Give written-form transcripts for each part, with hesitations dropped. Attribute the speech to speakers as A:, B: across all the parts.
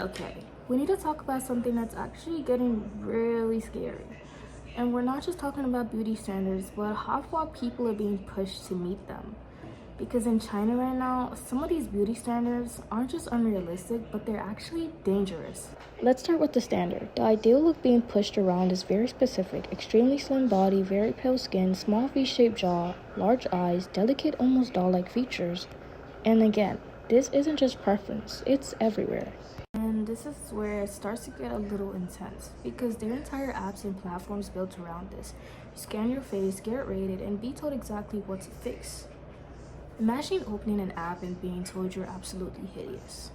A: Okay, we need to talk about something that's actually getting really scary. And we're not just talking about beauty standards, but how far people are being pushed to meet them. Because in China right now, some of these beauty standards aren't just unrealistic, but they're actually dangerous. Let's start with the standard. The ideal look being pushed around is very specific: extremely slim body, very pale skin, small V-shaped jaw, large eyes, delicate, almost doll-like features. And again, this isn't just preference, it's everywhere. And this is where it starts to get a little intense because there are entire apps and platforms built around this. Scan your face, get rated, and be told exactly what to fix. Imagine opening an app and being told you're absolutely hideous.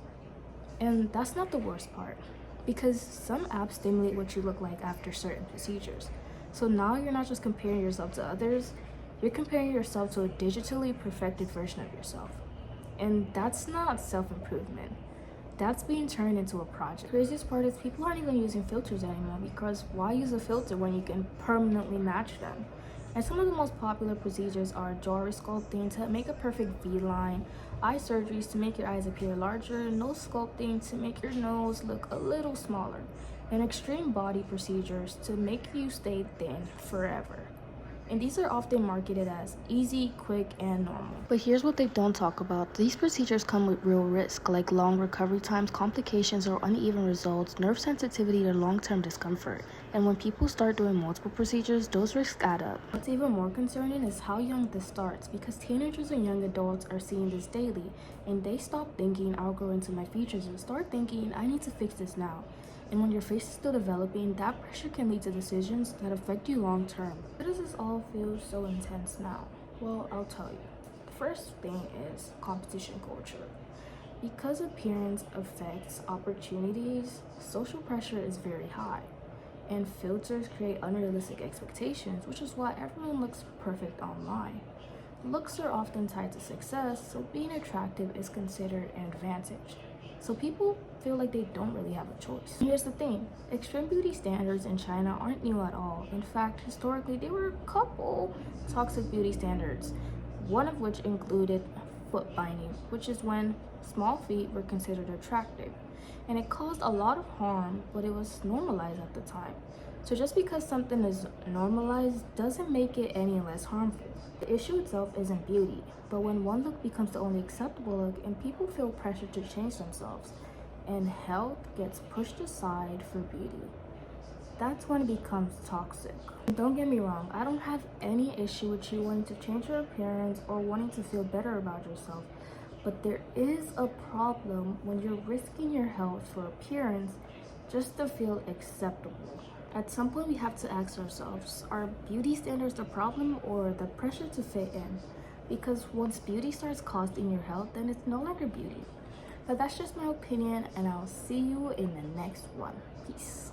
A: And that's not the worst part, because some apps stimulate what you look like after certain procedures. So now you're not just comparing yourself to others, you're comparing yourself to a digitally perfected version of yourself. And that's not self-improvement. That's being turned into a project. Craziest part is people aren't even using filters anymore, because why use a filter when you can permanently match them? And some of the most popular procedures are jaw sculpting to make a perfect V-line, eye surgeries to make your eyes appear larger, nose sculpting to make your nose look a little smaller, and extreme body procedures to make you stay thin forever. And these are often marketed as easy, quick, and normal. But here's what they don't talk about. These procedures come with real risk, like long recovery times, complications, or uneven results, nerve sensitivity to long-term discomfort. And when people start doing multiple procedures, those risks add up. What's even more concerning is how young this starts, because teenagers and young adults are seeing this daily, and they stop thinking, I'll grow into my features, and start thinking, I need to fix this now. And when your face is still developing, that pressure can lead to decisions that affect you long term. Why does this all feel so intense now? Well, I'll tell you. The first thing is competition culture. Because appearance affects opportunities, social pressure is very high. And filters create unrealistic expectations, which is why everyone looks perfect online. Looks are often tied to success, so being attractive is considered an advantage. So people feel like they don't really have a choice. And here's the thing, extreme beauty standards in China aren't new at all. In fact, historically, there were a couple toxic beauty standards, one of which included foot binding, which is when small feet were considered attractive. And it caused a lot of harm, but it was normalized at the time. So just because something is normalized doesn't make it any less harmful. The issue itself isn't beauty, but when one look becomes the only acceptable look and people feel pressure to change themselves, and health gets pushed aside for beauty, that's when it becomes toxic. Don't get me wrong, I don't have any issue with you wanting to change your appearance or wanting to feel better about yourself, but there is a problem when you're risking your health for appearance just to feel acceptable. At some point, we have to ask ourselves, are beauty standards the problem or the pressure to fit in? Because once beauty starts costing your health, then it's no longer beauty. But that's just my opinion, and I'll see you in the next one. Peace.